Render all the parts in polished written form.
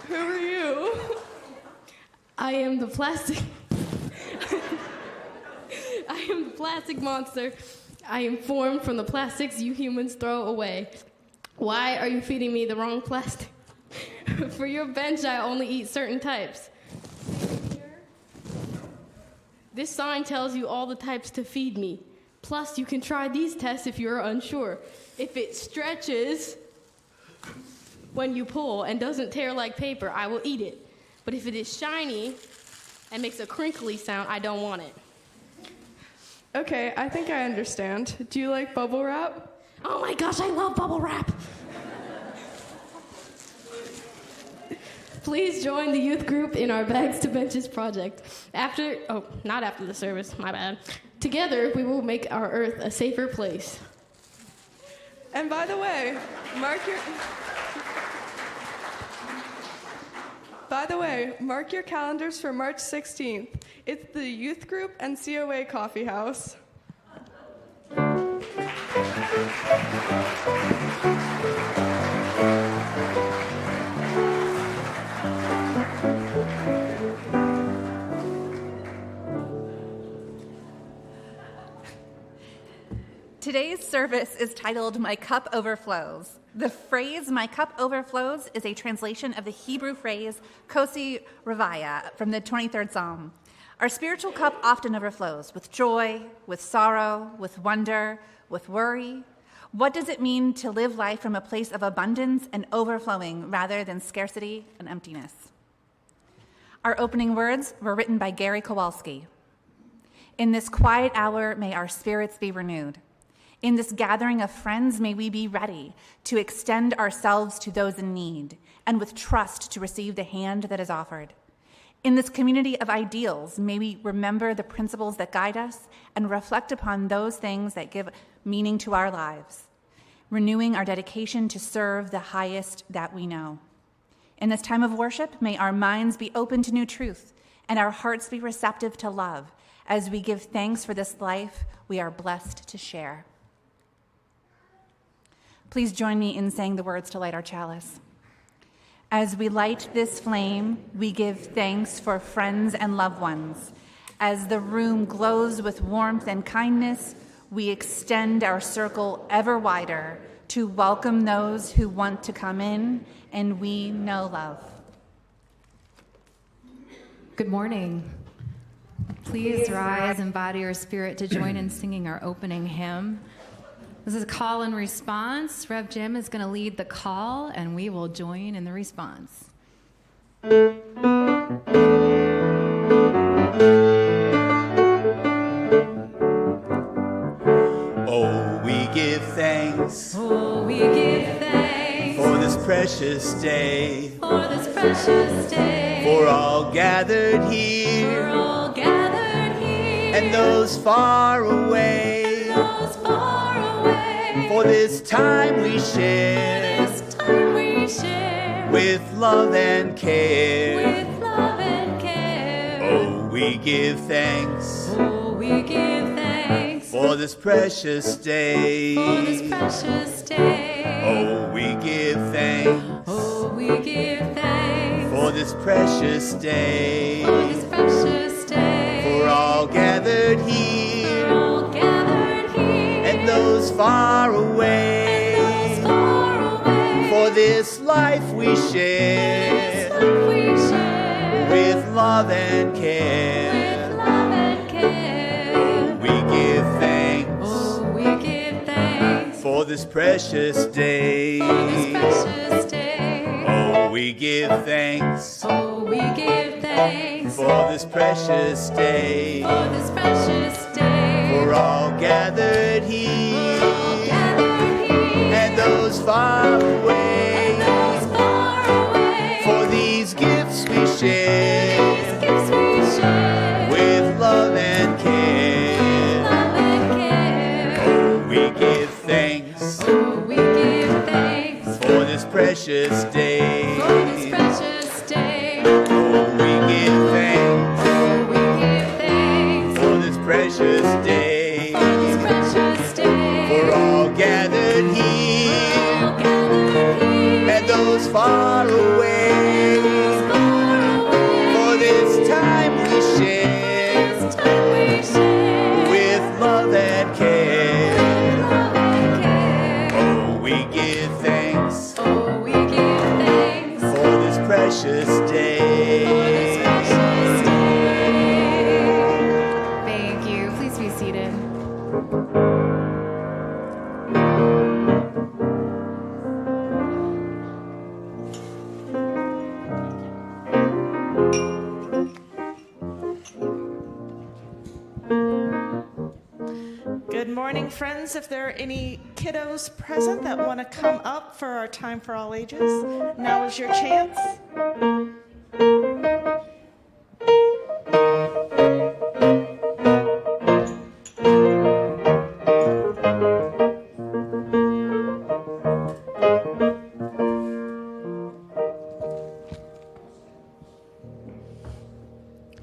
Who are you? I am the plastic... I am the plastic monster. I am formed from the plastics you humans throw away. Why are you feeding me the wrong plastic? For your bench, I only eat certain types. This sign tells you all the types to feed me. Plus, you can try these tests if you're unsure. If it stretches when you pull and doesn't tear like paper, I will eat it. But if it is shiny and makes a crinkly sound, I don't want it. Okay, I think I understand. Do you like bubble wrap? Oh my gosh, I love bubble wrap. Please join the youth group in our Bags to Benches project. Not after the service, my bad. Together, we will make our earth a safer place. And by the way, mark your calendars for March 16th. It's the youth group and COA coffee house. Today's service is titled My Cup Overflows. The phrase My Cup Overflows is a translation of the Hebrew phrase Kosi Revaya from the 23rd Psalm. Our spiritual cup often overflows with joy, with sorrow, with wonder, with worry. What does it mean to live life from a place of abundance and overflowing rather than scarcity and emptiness? Our opening words were written by Gary Kowalski. In this quiet hour, may our spirits be renewed. In this gathering of friends, may we be ready to extend ourselves to those in need and with trust to receive the hand that is offered. In this community of ideals, may we remember the principles that guide us and reflect upon those things that give meaning to our lives, renewing our dedication to serve the highest that we know. In this time of worship, may our minds be open to new truth and our hearts be receptive to love as we give thanks for this life we are blessed to share. Please join me in saying the words to light our chalice. As we light this flame, we give thanks for friends and loved ones. As the room glows with warmth and kindness, we extend our circle ever wider to welcome those who want to come in, and we know love. Good morning. Please rise and body your spirit to join in singing our opening hymn. This is a call and response. Rev Jim is going to lead the call, and we will join in the response. Oh, we give thanks. Oh, we give thanks For this precious day. for this precious day. For all gathered here. For all gathered here. And those far away. And those far away. For this time we share. For this time we share. With love and care. With love and care. Oh, we give thanks. Oh, we give thanks For this precious day. for this precious day. Oh, we give thanks. Oh, we give thanks For this precious day. for this precious day. For all gathered For here. all gathered here. And those far away. And those far away. For this life we This share. life we share. With love and care. With love and care. Oh, we give thanks. Oh, we give thanks For this precious day. for this precious day. Oh, we give thanks. Oh, we give thanks For this precious day. for this precious day. For all gathered here. All gathered here. And those far away. And those far away. For these gifts we share. These gifts we share. With love and care. Love and care. Oh, we give thanks. Oh, we give thanks For this precious day. for this precious day. Oh, we give thanks. Oh, we give thanks For this precious day. for this precious day. For all gathered here. All gathered here. And those far away. we give thanks Oh, we give thanks for this precious day. Thank you. Please be seated. Good morning, friends. If there are any kiddos present that want to come up for our Time for All Ages, now is your chance.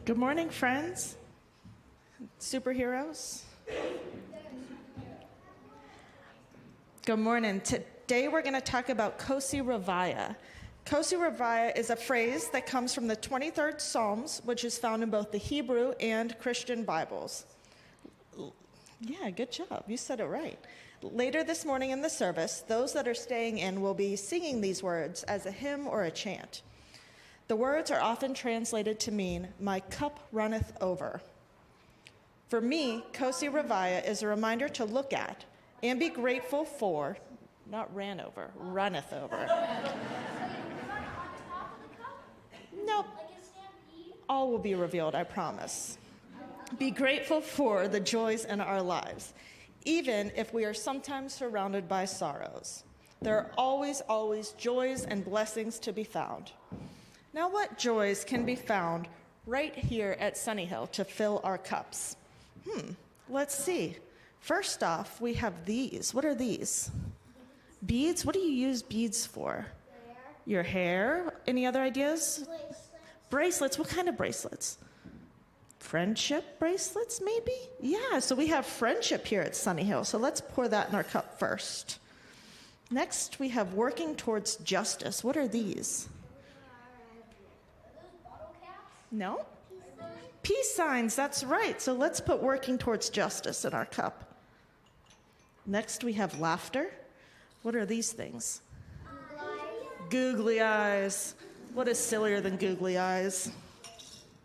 Good morning, friends. Superheroes. Good morning. Today we're going to talk about Kosi Revaya. Kosi Revaya is a phrase that comes from the 23rd Psalms, which is found in both the Hebrew and Christian Bibles. Yeah, good job. You said it right. Later this morning in the service, those that are staying in will be singing these words as a hymn or a chant. The words are often translated to mean, "My cup runneth over." For me, Kosi Revaya is a reminder to look at and be grateful for, not ran over, runneth over. Nope. All will be revealed, I promise. Be grateful for the joys in our lives, even if we are sometimes surrounded by sorrows. There are always, always joys and blessings to be found. Now, what joys can be found right here at Sunnyhill to fill our cups? Let's see. First off, we have these. What are these? Beads? What do you use beads for? Your hair? Any other ideas? Bracelets. What kind of bracelets? Friendship bracelets, maybe? Yeah, so we have friendship here at Sunnyhill. So let's pour that in our cup first. Next, we have working towards justice. What are these? No? Peace signs, that's right. So let's put working towards justice in our cup. Next, we have laughter. What are these things? Googly eyes. What is sillier than googly eyes?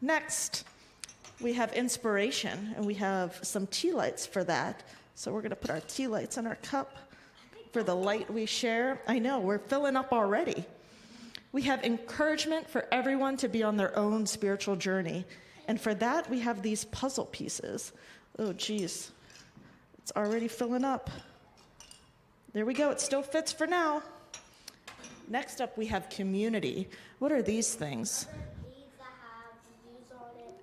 Next, we have inspiration, and we have some tea lights for that. So we're going to put our tea lights in our cup for the light we share. I know, we're filling up already. We have encouragement for everyone to be on their own spiritual journey. And for that, we have these puzzle pieces. Oh, geez. It's already filling up. There we go. It still fits for now. Next up, we have community. What are these things?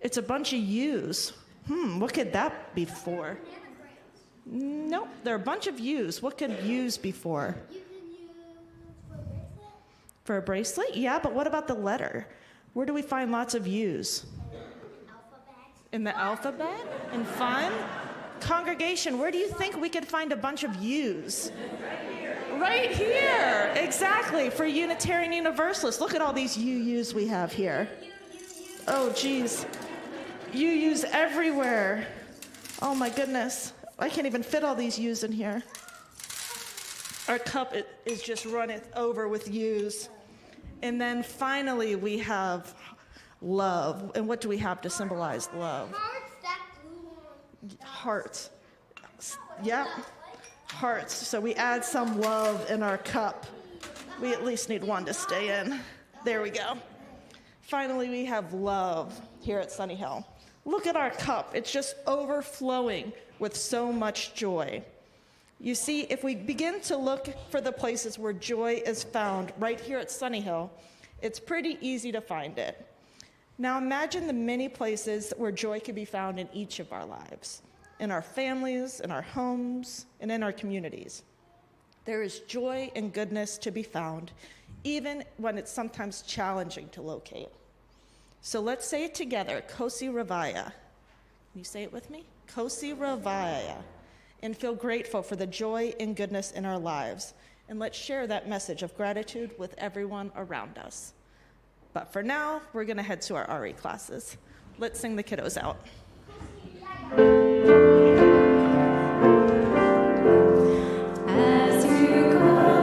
It's a bunch of U's. What could that be for? Nope, there are a bunch of U's. What could U's be for? You can use for a bracelet. For a bracelet? Yeah, but what about the letter? Where do we find lots of U's? Alphabet. In the alphabet? In fun? Congregation, where do you think we could find a bunch of U's? Right here. Exactly, for Unitarian Universalists. Look at all these UUs we have here. Oh, geez. UUs everywhere. Oh, my goodness. I can't even fit all these U's in here. Our cup is just runneth over with U's. And then finally, we have love. And what do we have to symbolize love? Hearts that glue on. Hearts. Yep. Hearts. So we add some love in our cup. We at least need one to stay in. There we go. Finally, we have love here at Sunnyhill. Look at our cup. It's just overflowing with so much joy. You see, if we begin to look for the places where joy is found right here at Sunnyhill, it's pretty easy to find it. Now imagine the many places where joy can be found in each of our lives, in our families, in our homes, and in our communities. There is joy and goodness to be found, even when it's sometimes challenging to locate. So let's say it together, Kosi Revaya. Can you say it with me? Kosi Revaya. And feel grateful for the joy and goodness in our lives. And let's share that message of gratitude with everyone around us. But for now, we're going to head to our RE classes. Let's sing the kiddos out. As you go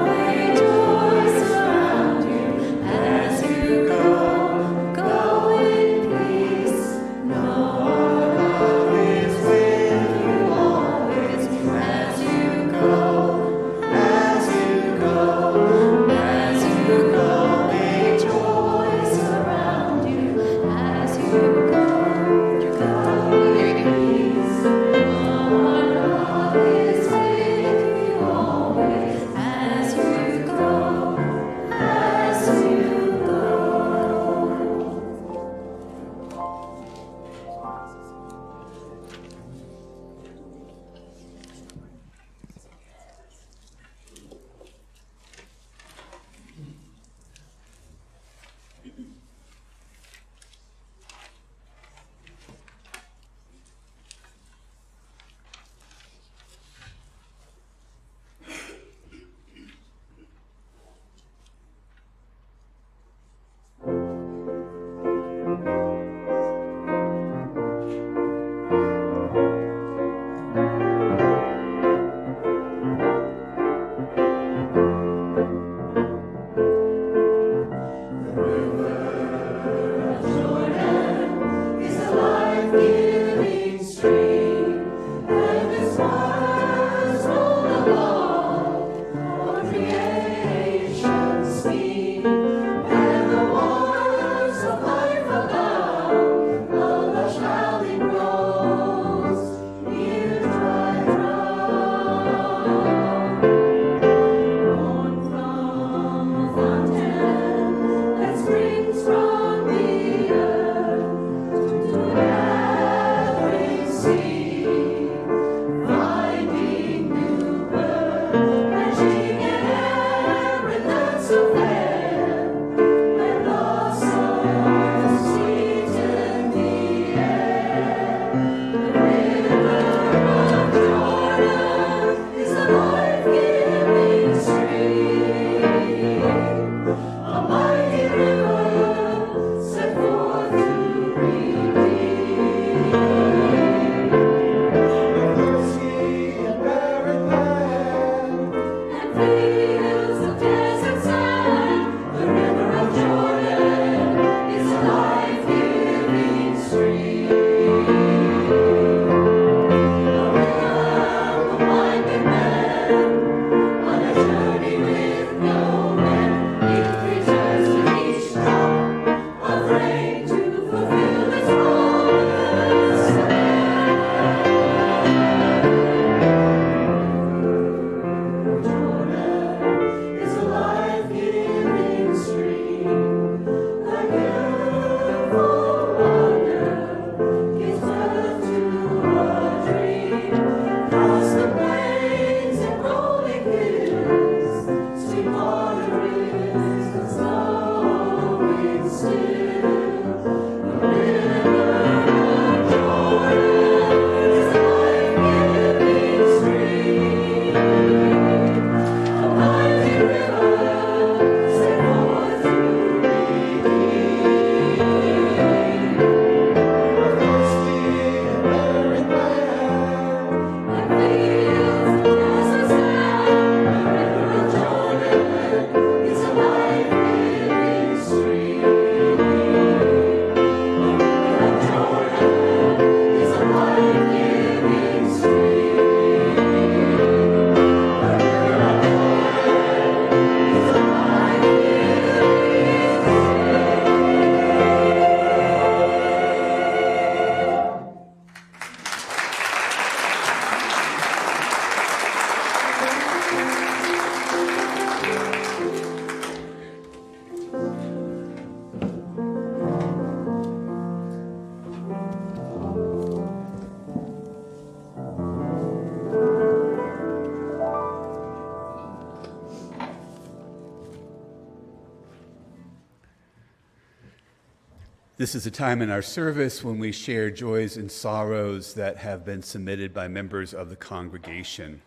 This is a time in our service when we share joys and sorrows that have been submitted by members of the congregation.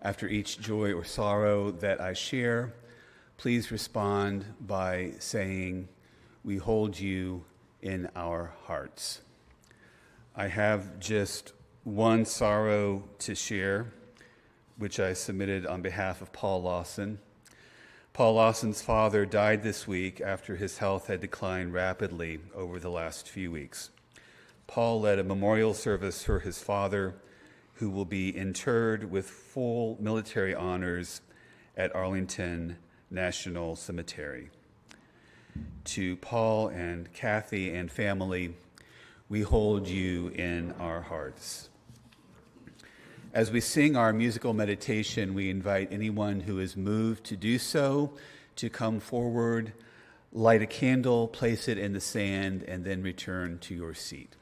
After each joy or sorrow that I share, please respond by saying, "We hold you in our hearts." I have just one sorrow to share, which I submitted on behalf of Paul Lawson. Paul Lawson's father died this week after his health had declined rapidly over the last few weeks. Paul led a memorial service for his father, who will be interred with full military honors at Arlington National Cemetery. To Paul and Kathy and family, we hold you in our hearts. As we sing our musical meditation, we invite anyone who is moved to do so to come forward, light a candle, place it in the sand, and then return to your seat.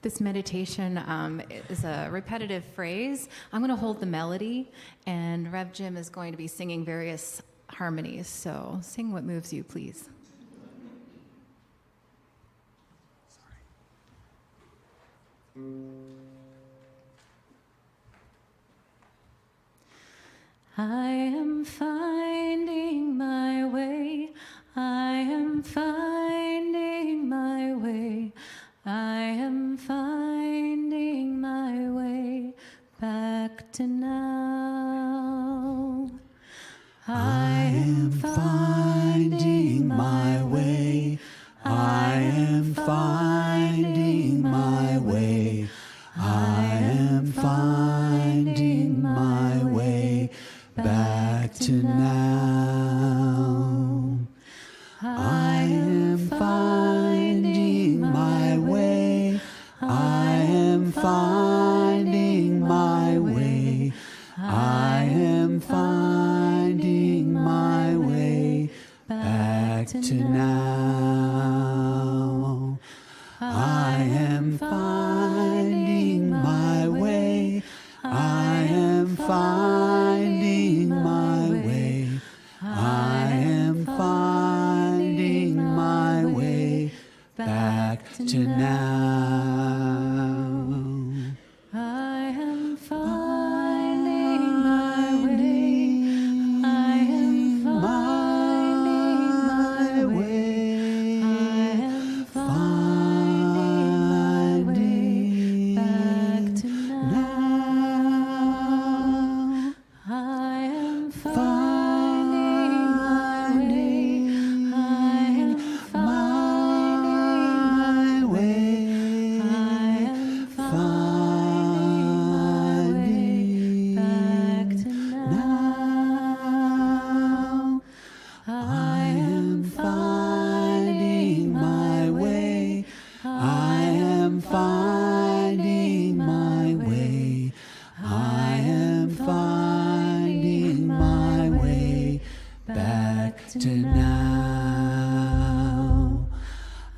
This meditation is a repetitive phrase. I'm going to hold the melody, and Rev Jim is going to be singing various harmonies. So sing what moves you, please. I am finding my way. I am finding my way. I am finding my way back to now. I am finding my way. I am finding my way. I am finding my way back to now. I am finding my way. I am finding my way. I am finding my way back to now. I am finding my way. I am finding my way. I am finding my way back to now. I am finding my way. I am finding my way. I am finding my way back to now. I am finding my way. I am finding my way. I am finding back to now. I am finding my way. I am finding my way. I am finding my way back to now.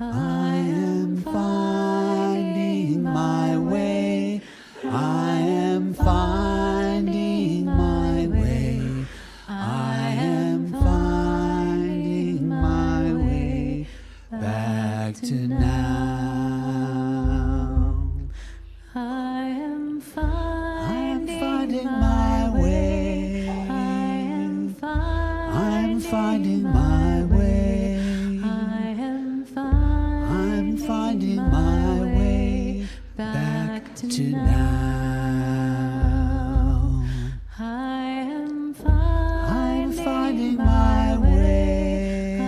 I am finding my way. I am finding my way. I am finding my way back to now. I am finding my way. I'm finding my way. I'm finding my way back to now. I am finding my way.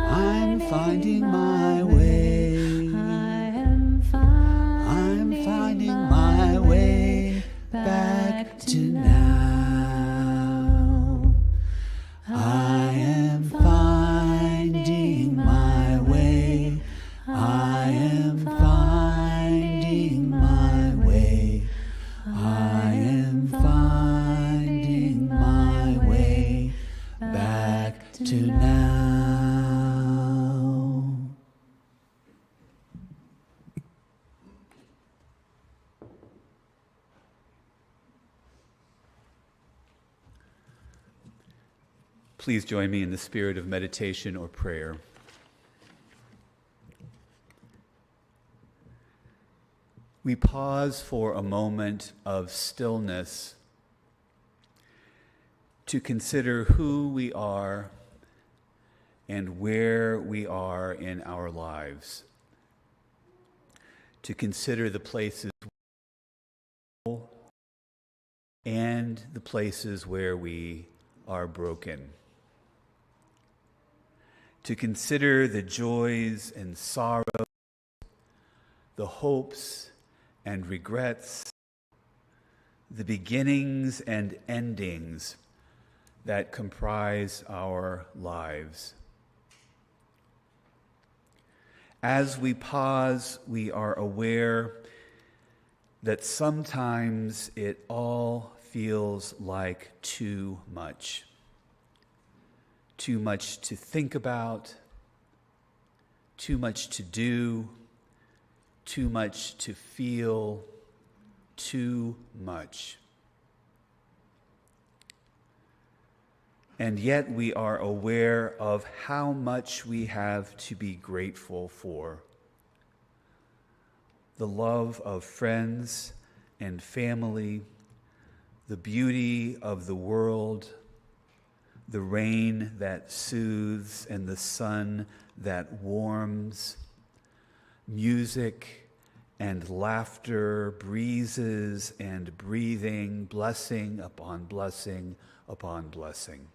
I'm finding my way. I'm finding my way back to now. I am finding my way. I am finding my way. I am finding my way back to now. Please join me in the spirit of meditation or prayer. We pause for a moment of stillness to consider who we are and where we are in our lives, to consider the places and the places where we are broken, to consider the joys and sorrows, the hopes and regrets, the beginnings and endings that comprise our lives. As we pause, we are aware that sometimes it all feels like too much. Too much to think about, too much to do, too much to feel, too much. And yet we are aware of how much we have to be grateful for. The love of friends and family, the beauty of the world, the rain that soothes and the sun that warms, music and laughter, breezes and breathing, blessing upon blessing upon blessing.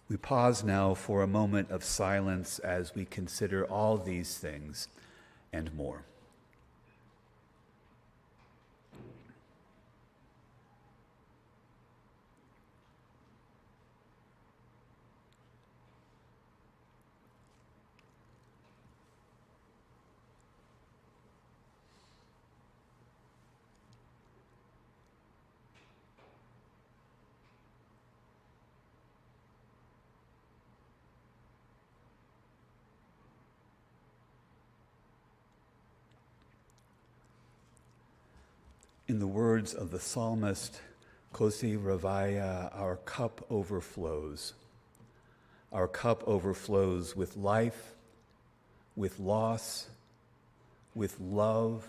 We pause now for a moment of silence as we consider all these things and more. In the words of the psalmist, Kosi Ravaya, our cup overflows. Our cup overflows with life, with loss, with love,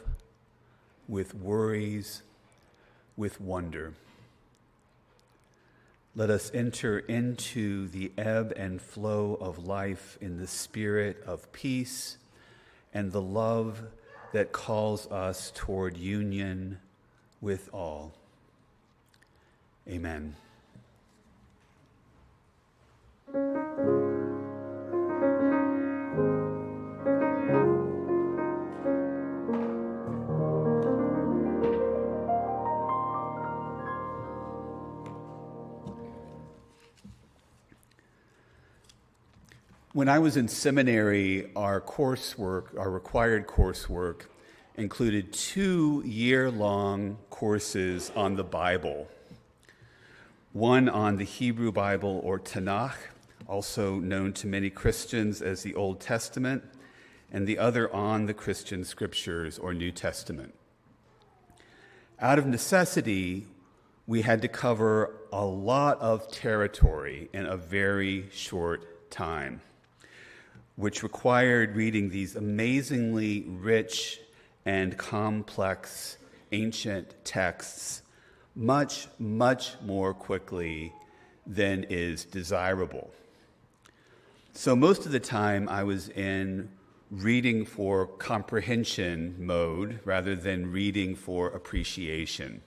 with worries, with wonder. Let us enter into the ebb and flow of life in the spirit of peace and the love that calls us toward union with all. Amen. When I was in seminary, our required coursework, included 2 year-long courses on the Bible. One on the Hebrew Bible or Tanakh, also known to many Christians as the Old Testament, and the other on the Christian Scriptures or New Testament. Out of necessity, we had to cover a lot of territory in a very short time, which required reading these amazingly rich and complex ancient texts much, much more quickly than is desirable. So most of the time I was in reading for comprehension mode rather than reading for appreciation.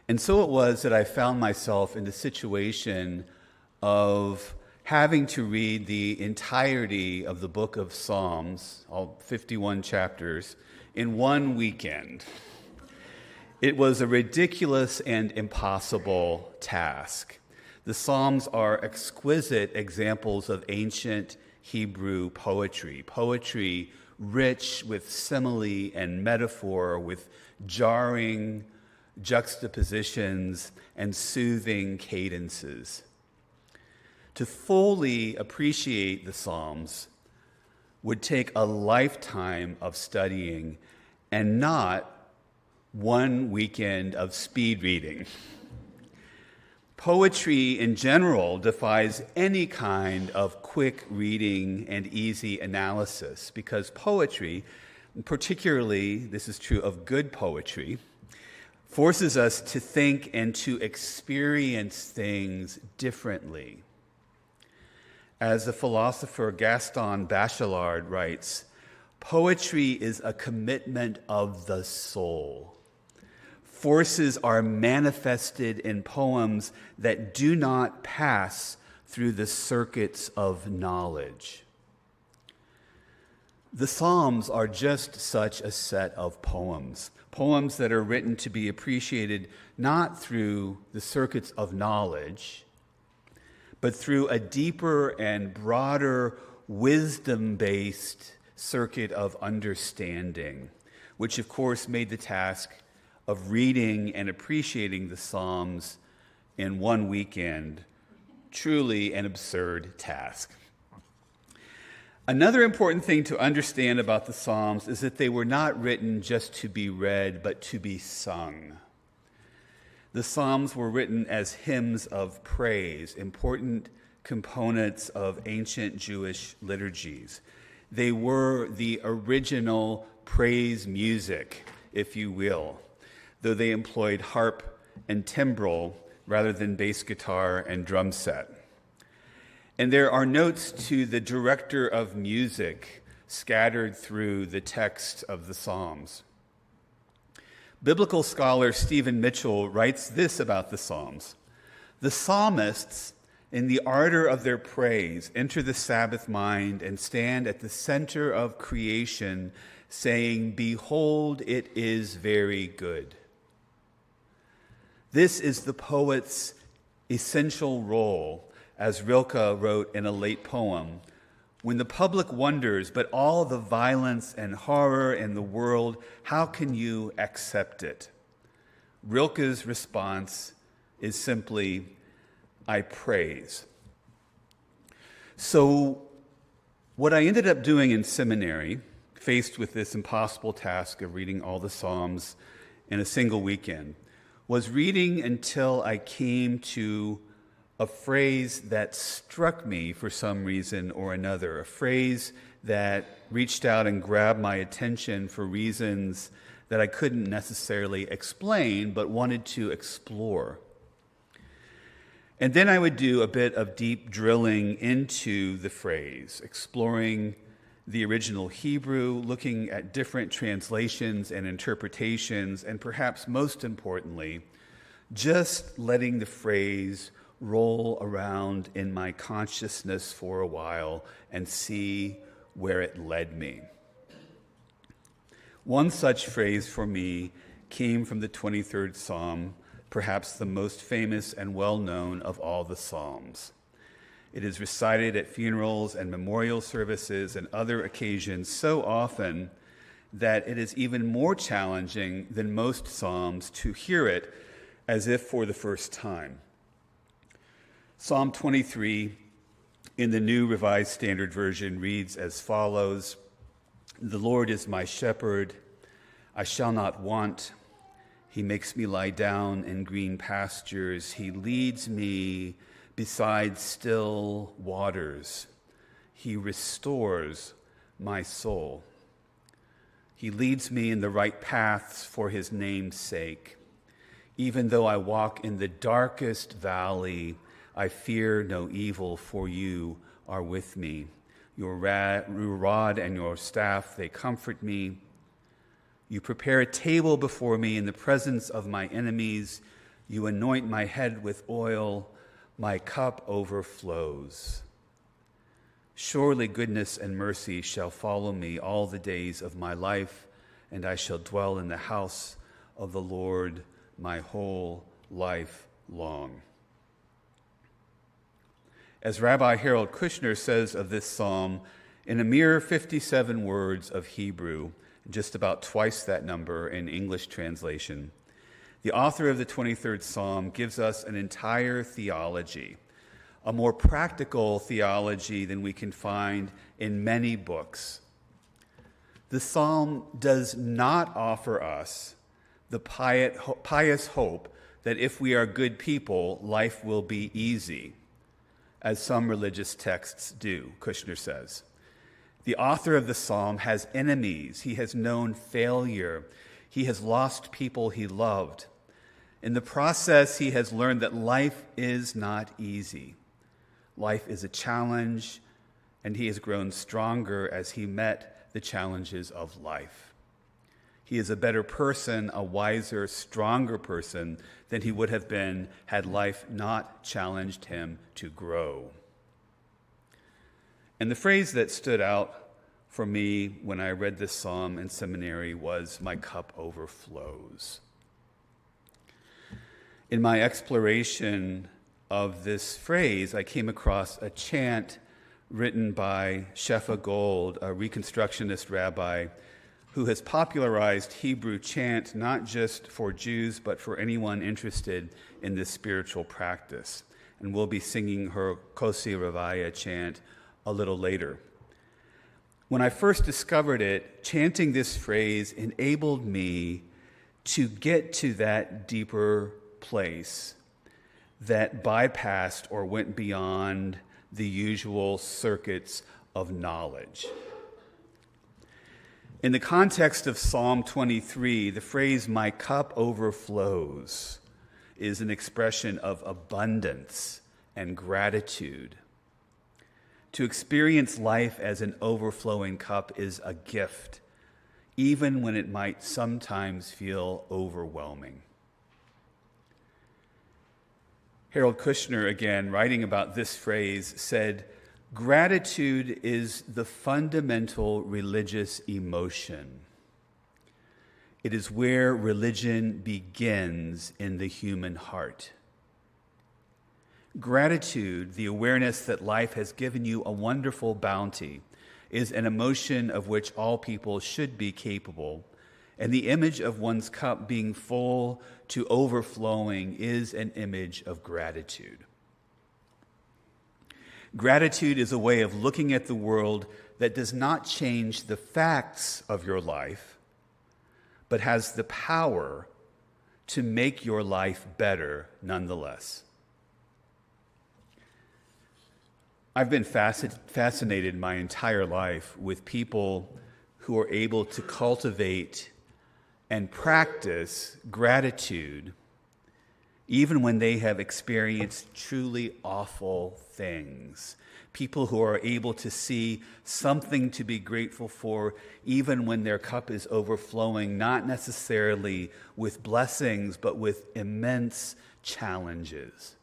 And so it was that I found myself in the situation of having to read the entirety of the book of Psalms, all 51 chapters, in one weekend. It was a ridiculous and impossible task. The Psalms are exquisite examples of ancient Hebrew poetry rich with simile and metaphor, with jarring juxtapositions and soothing cadences. To fully appreciate the Psalms would take a lifetime of studying and not one weekend of speed reading. Poetry in general defies any kind of quick reading and easy analysis because poetry, particularly this is true of good poetry, forces us to think and to experience things differently. As the philosopher Gaston Bachelard writes, poetry is a commitment of the soul. Forces are manifested in poems that do not pass through the circuits of knowledge. The Psalms are just such a set of poems that are written to be appreciated not through the circuits of knowledge, but through a deeper and broader wisdom-based circuit of understanding, which of course made the task of reading and appreciating the Psalms in one weekend truly an absurd task. Another important thing to understand about the Psalms is that they were not written just to be read, but to be sung. The Psalms were written as hymns of praise, important components of ancient Jewish liturgies. They were the original praise music, if you will, though they employed harp and timbrel rather than bass guitar and drum set. And there are notes to the director of music scattered through the text of the Psalms. Biblical scholar Stephen Mitchell writes this about the Psalms. The psalmists, in the ardor of their praise, enter the Sabbath mind and stand at the center of creation, saying, "Behold, it is very good." This is the poet's essential role, as Rilke wrote in a late poem. When the public wonders, but all the violence and horror in the world, how can you accept it? Rilke's response is simply, I praise. So what I ended up doing in seminary, faced with this impossible task of reading all the Psalms in a single weekend, was reading until I came to a phrase that struck me for some reason or another, a phrase that reached out and grabbed my attention for reasons that I couldn't necessarily explain, but wanted to explore. And then I would do a bit of deep drilling into the phrase, exploring the original Hebrew, looking at different translations and interpretations, and perhaps most importantly, just letting the phrase roll around in my consciousness for a while and see where it led me. One such phrase for me came from the 23rd Psalm, perhaps the most famous and well-known of all the Psalms. It is recited at funerals and memorial services and other occasions so often that it is even more challenging than most Psalms to hear it as if for the first time. Psalm 23 in the New Revised Standard Version reads as follows, "The Lord is my shepherd, I shall not want. He makes me lie down in green pastures. He leads me beside still waters. He restores my soul. He leads me in the right paths for his name's sake. Even though I walk in the darkest valley, I fear no evil, for you are with me. Your rod and your staff, they comfort me. You prepare a table before me in the presence of my enemies. You anoint my head with oil. My cup overflows. Surely goodness and mercy shall follow me all the days of my life, and I shall dwell in the house of the Lord my whole life long." As Rabbi Harold Kushner says of this psalm, in a mere 57 words of Hebrew, just about twice that number in English translation, the author of the 23rd Psalm gives us an entire theology, a more practical theology than we can find in many books. The psalm does not offer us the pious hope that if we are good people, life will be easy, as some religious texts do, Kushner says. The author of the psalm has enemies. He has known failure. He has lost people he loved. In the process, he has learned that life is not easy. Life is a challenge, and he has grown stronger as he met the challenges of life. He is a better person, a wiser, stronger person than he would have been had life not challenged him to grow. And the phrase that stood out for me when I read this psalm in seminary was, "My cup overflows." In my exploration of this phrase, I came across a chant written by Shefa Gold, a Reconstructionist rabbi who has popularized Hebrew chant not just for Jews, but for anyone interested in this spiritual practice. And we'll be singing her Kosi Ravaya chant a little later. When I first discovered it, chanting this phrase enabled me to get to that deeper place that bypassed or went beyond the usual circuits of knowledge. In the context of Psalm 23, the phrase, "my cup overflows," is an expression of abundance and gratitude. To experience life as an overflowing cup is a gift, even when it might sometimes feel overwhelming. Harold Kushner, again, writing about this phrase, said, "Gratitude is the fundamental religious emotion. It is where religion begins in the human heart. Gratitude, the awareness that life has given you a wonderful bounty, is an emotion of which all people should be capable, and the image of one's cup being full to overflowing is an image of gratitude. Gratitude is a way of looking at the world that does not change the facts of your life, but has the power to make your life better nonetheless." I've been fascinated my entire life with people who are able to cultivate and practice gratitude even when they have experienced truly awful things. People who are able to see something to be grateful for even when their cup is overflowing, not necessarily with blessings, but with immense challenges.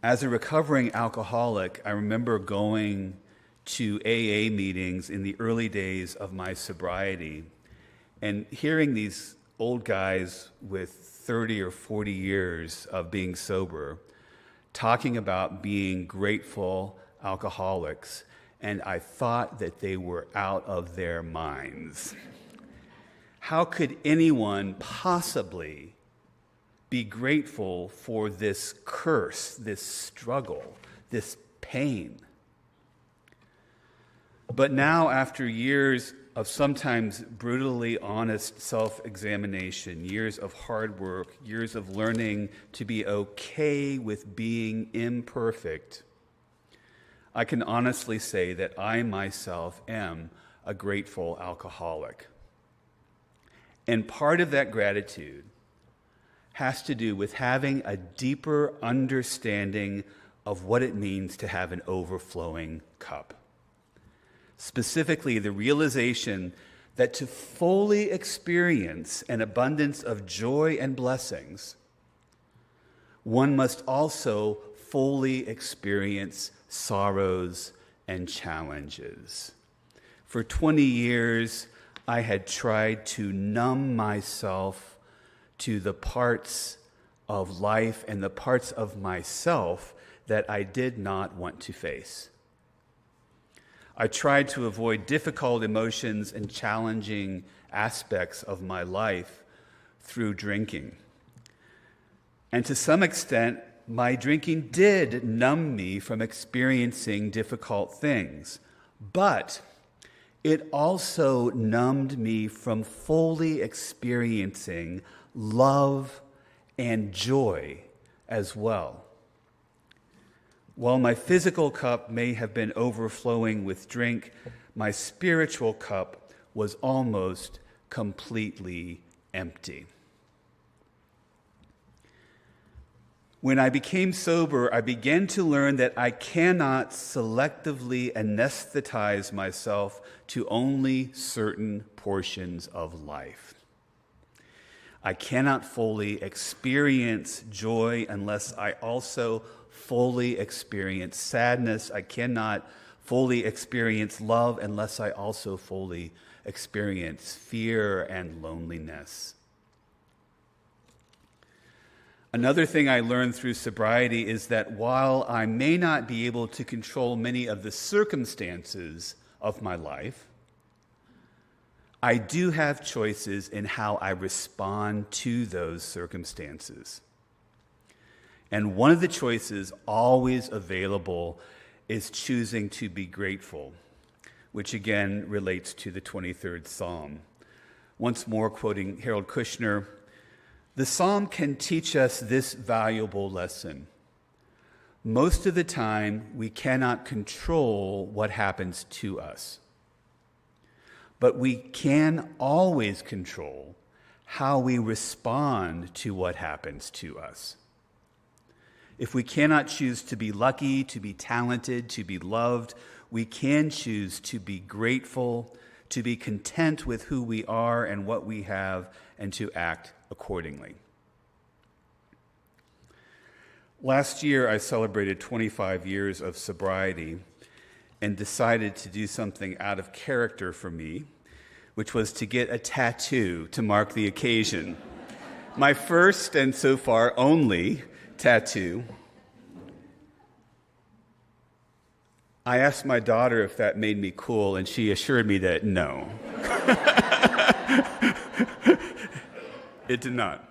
As a recovering alcoholic, I remember going to AA meetings in the early days of my sobriety and hearing these old guys with 30 or 40 years of being sober talking about being grateful alcoholics, and I thought that they were out of their minds. How could anyone possibly be grateful for this curse, this struggle, this pain? But now, after years of sometimes brutally honest self-examination, years of hard work, years of learning to be okay with being imperfect, I can honestly say that I myself am a grateful alcoholic. And part of that gratitude has to do with having a deeper understanding of what it means to have an overflowing cup. Specifically, the realization that to fully experience an abundance of joy and blessings, one must also fully experience sorrows and challenges. For 20 years, I had tried to numb myself to the parts of life and the parts of myself that I did not want to face. I tried to avoid difficult emotions and challenging aspects of my life through drinking. And to some extent, my drinking did numb me from experiencing difficult things, but it also numbed me from fully experiencing love, and joy as well. While my physical cup may have been overflowing with drink, my spiritual cup was almost completely empty. When I became sober, I began to learn that I cannot selectively anesthetize myself to only certain portions of life. I cannot fully experience joy unless I also fully experience sadness. I cannot fully experience love unless I also fully experience fear and loneliness. Another thing I learned through sobriety is that while I may not be able to control many of the circumstances of my life, I do have choices in how I respond to those circumstances. And one of the choices always available is choosing to be grateful, which again relates to the 23rd Psalm. Once more, quoting Harold Kushner, the Psalm can teach us this valuable lesson. Most of the time, we cannot control what happens to us, but we can always control how we respond to what happens to us. If we cannot choose to be lucky, to be talented, to be loved, we can choose to be grateful, to be content with who we are and what we have, and to act accordingly. Last year, I celebrated 25 years of sobriety and decided to do something out of character for me, which was to get a tattoo to mark the occasion. My first and so far only tattoo. I asked my daughter if that made me cool, and she assured me that no. It did not.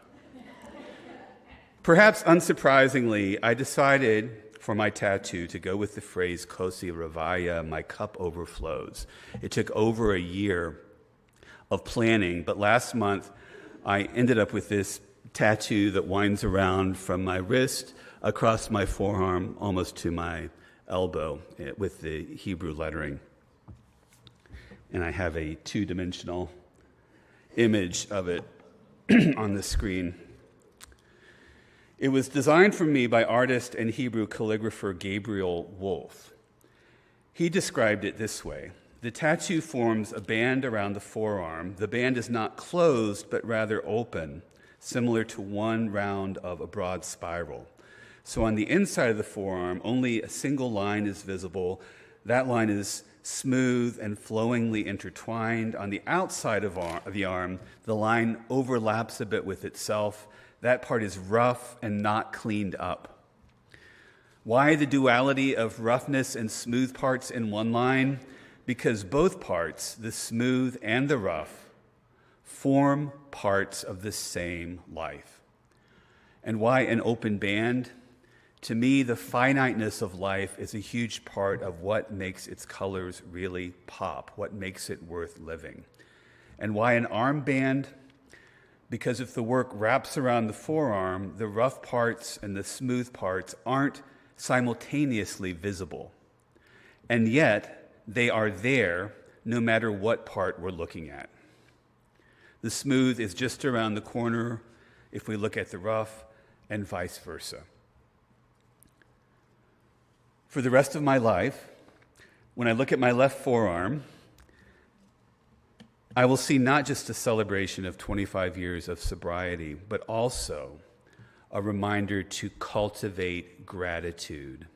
Perhaps unsurprisingly, I decided for my tattoo to go with the phrase "Kosi Ravaya," my cup overflows. It took over a year of planning, but last month I ended up with this tattoo that winds around from my wrist across my forearm almost to my elbow with the Hebrew lettering. And I have a two-dimensional image of it on the screen. It was designed for me by artist and Hebrew calligrapher Gabriel Wolf. He described it this way: the tattoo forms a band around the forearm. The band is not closed, but rather open, similar to one round of a broad spiral. So on the inside of the forearm, only a single line is visible. That line is smooth and flowingly intertwined. On the outside of the arm, the line overlaps a bit with itself. That part is rough and not cleaned up. Why the duality of roughness and smooth parts in one line? Because both parts, the smooth and the rough, form parts of the same life. And why an open band? To me, the finiteness of life is a huge part of what makes its colors really pop, what makes it worth living. And why an armband? Because if the work wraps around the forearm, the rough parts and the smooth parts aren't simultaneously visible. And yet, they are there no matter what part we're looking at. The smooth is just around the corner if we look at the rough, and vice versa. For the rest of my life, when I look at my left forearm, I will see not just a celebration of 25 years of sobriety, but also a reminder to cultivate gratitude,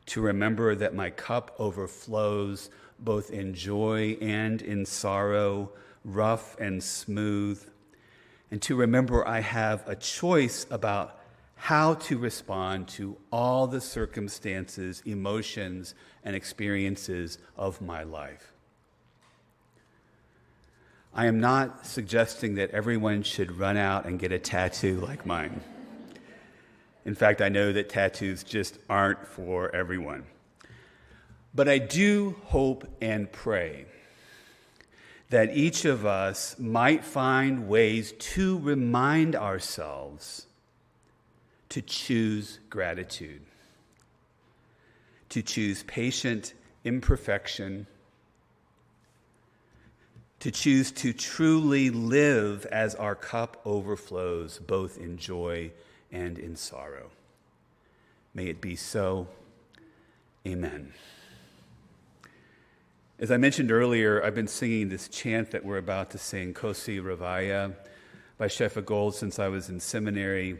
to remember that my cup overflows both in joy and in sorrow, rough and smooth, and to remember I have a choice about how to respond to all the circumstances, emotions, and experiences of my life. I am not suggesting that everyone should run out and get a tattoo like mine. In fact, I know that tattoos just aren't for everyone. But I do hope and pray that each of us might find ways to remind ourselves to choose gratitude, to choose patient imperfection, to choose to truly live as our cup overflows, both in joy and in sorrow. May it be so. Amen. As I mentioned earlier, I've been singing this chant that we're about to sing, Kosi Ravaya, by Shefa Gold, since I was in seminary.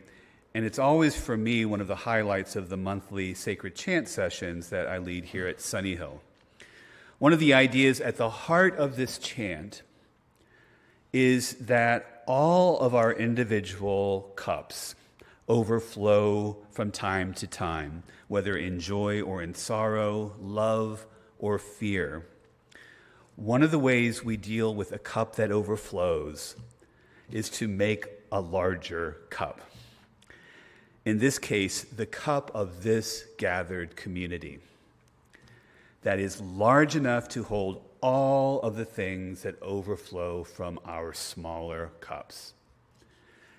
And it's always, for me, one of the highlights of the monthly sacred chant sessions that I lead here at Sunnyhill. One of the ideas at the heart of this chant is that all of our individual cups overflow from time to time, whether in joy or in sorrow, love or fear. One of the ways we deal with a cup that overflows is to make a larger cup. In this case, the cup of this gathered community that is large enough to hold all of the things that overflow from our smaller cups.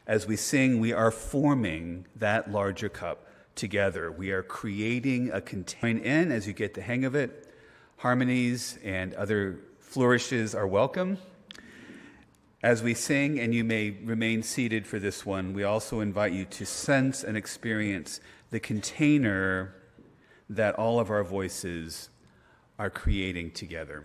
As we sing, we are forming that larger cup together. We are creating a container. In, as you get the hang of it, harmonies and other flourishes are welcome. As we sing, and you may remain seated for this one, we also invite you to sense and experience the container that all of our voices are creating together.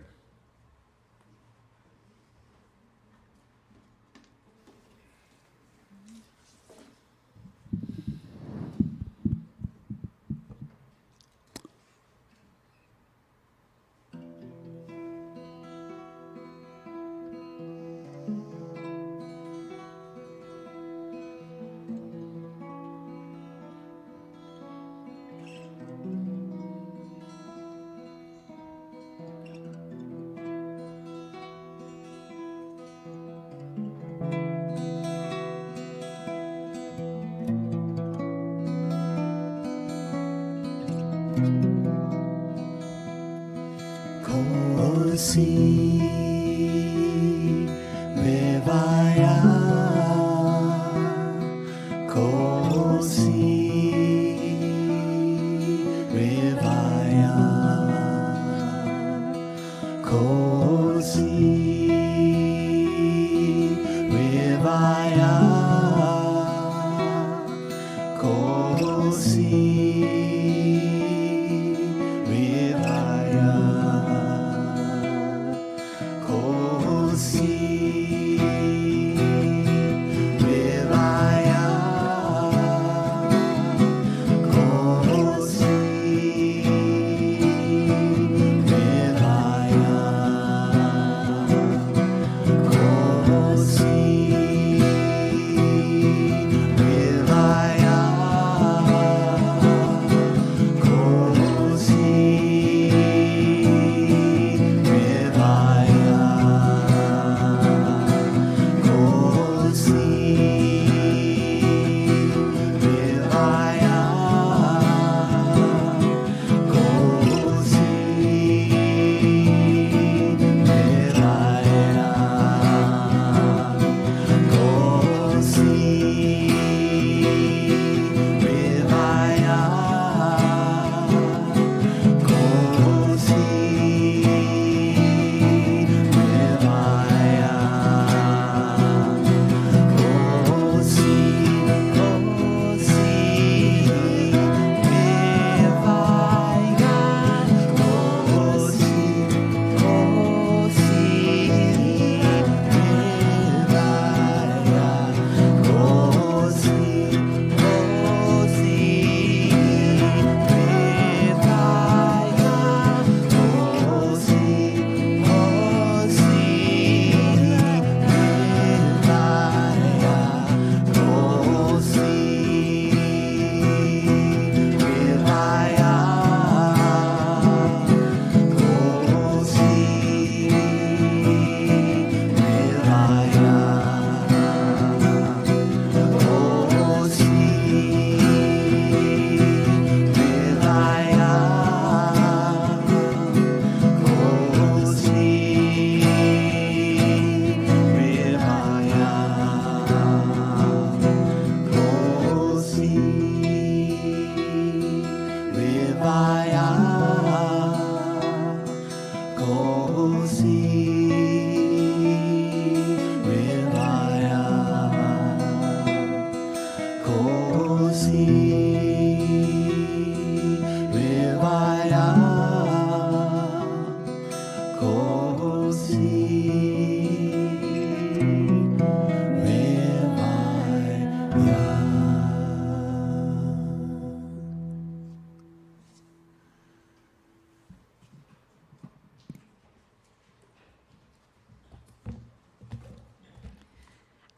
Kosi Revaya, Kosi Revaya, Kosi Revaya, Kosi Revaya. Kosi Revaya, Kosi Revaya,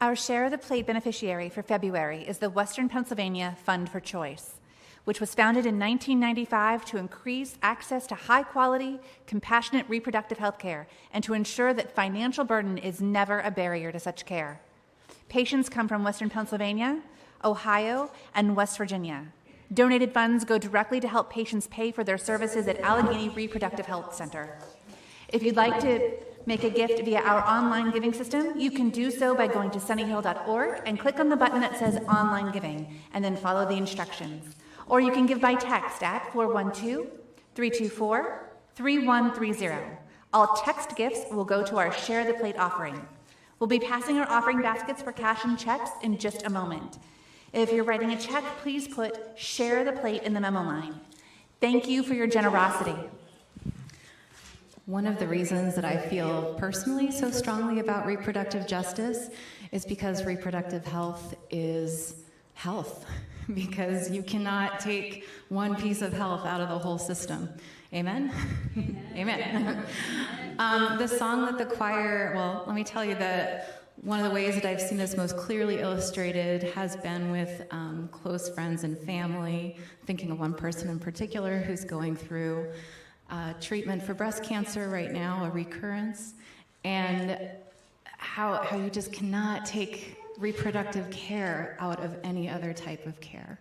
Our Share of the Plate beneficiary for February is the Western Pennsylvania Fund for Choice, which was founded in 1995 to increase access to high-quality, compassionate reproductive health care and to ensure that financial burden is never a barrier to such care. Patients come from Western Pennsylvania, Ohio, and West Virginia. Donated funds go directly to help patients pay for their services at Allegheny Reproductive Health Center. If you'd like to make a gift via our online giving system, you can do so by going to sunnyhill.org and click on the button that says Online Giving, and then follow the instructions. Or you can give by text at 412-324-3130. All text gifts will go to our Share the Plate offering. We'll be passing our offering baskets for cash and checks in just a moment. If you're writing a check, please put Share the Plate in the memo line. Thank you for your generosity. One of the reasons that I feel personally so strongly about reproductive justice is because reproductive health is health, because you cannot take one piece of health out of the whole system. Amen? Amen. The song that the choir, well, let me tell you that one of the ways that I've seen this most clearly illustrated has been with close friends and family, thinking of one person in particular who's going through treatment for breast cancer right now, a recurrence, and how you just cannot take reproductive care out of any other type of care.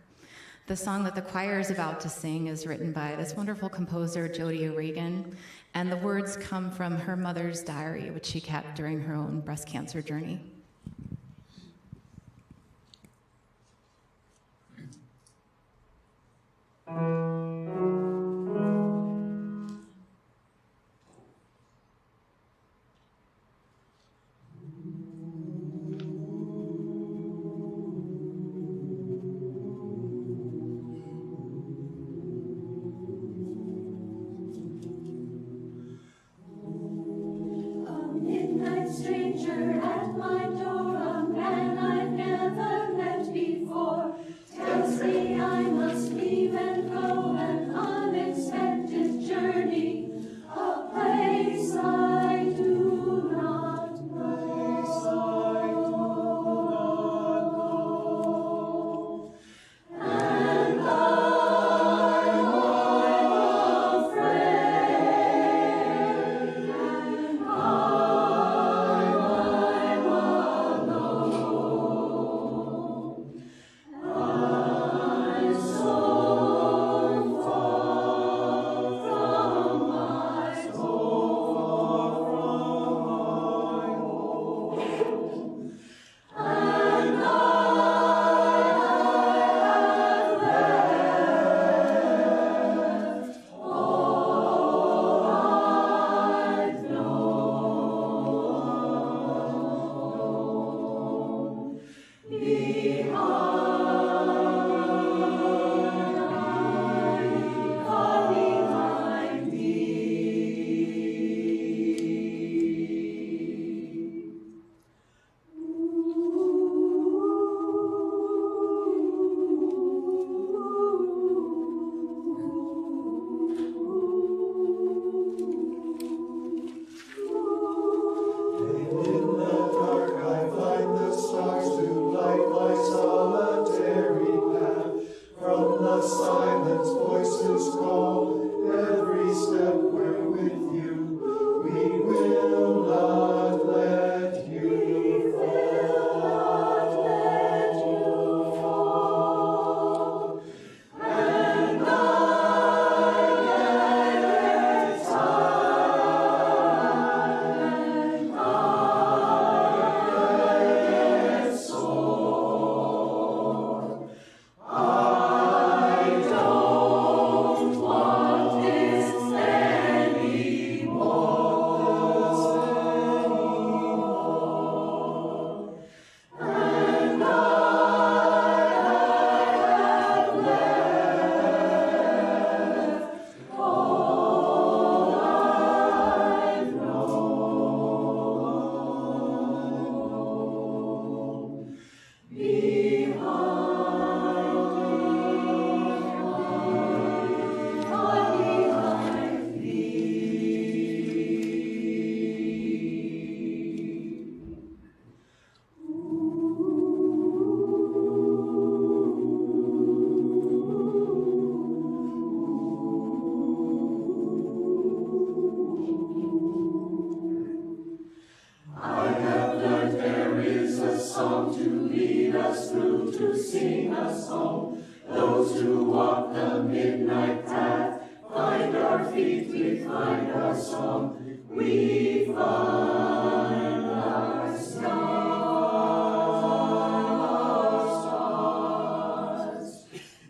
The song that the choir is about to sing is written by this wonderful composer, Jody O'Regan, and the words come from her mother's diary, which she kept during her own breast cancer journey. Stranger at my door.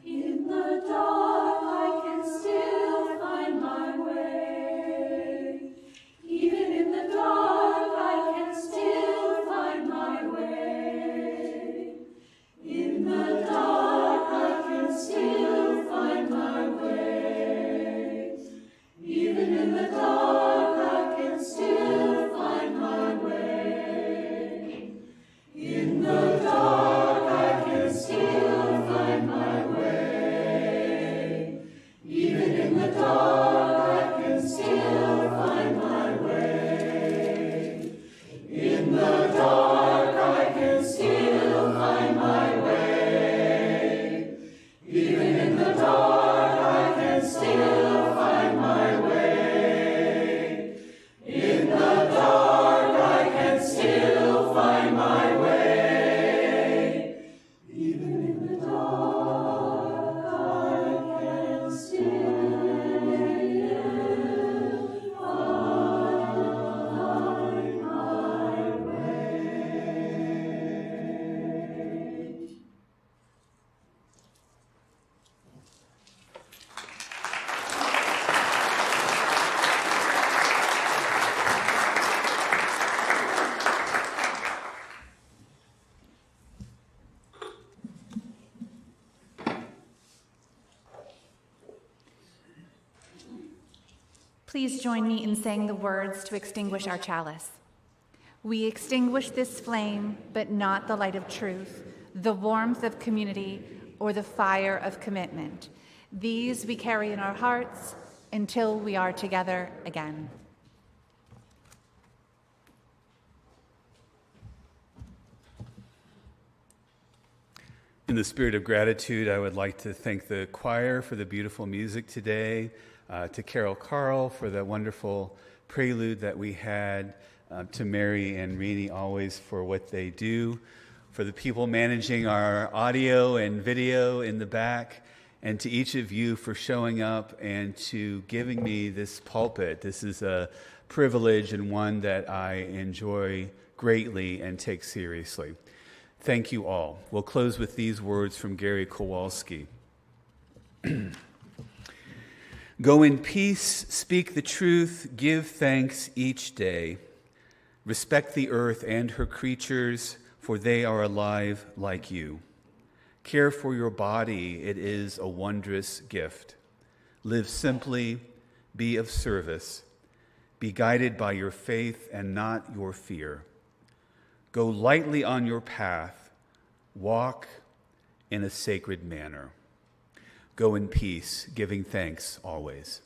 In the dark I can still find my way. Even in the dark I can still find my way. In the dark I can still find my way. Even in the dark I can still find my way. In the dark I can still find my way. Even in the dark I can still find my way. In the dark I can still find my way. Even in the dark I can still find my way. In the dark I can still find my way. Even in the dark I can still find my way. Please join me in saying the words to extinguish our chalice. We extinguish this flame, but not the light of truth, the warmth of community, or the fire of commitment. These we carry in our hearts until we are together again. In the spirit of gratitude, I would like to thank the choir for the beautiful music today, to Carol Carl for the wonderful prelude that we had, to Mary and Rini always for what they do, for the people managing our audio and video in the back, and to each of you for showing up and to giving me this pulpit. This is a privilege and one that I enjoy greatly and take seriously. Thank you all. We'll close with these words from Gary Kowalski. Go in peace, speak the truth, give thanks each day. Respect the earth and her creatures, for they are alive like you. Care for your body, it is a wondrous gift. Live simply, be of service. Be guided by your faith and not your fear. Go lightly on your path, walk in a sacred manner. Go in peace, giving thanks always.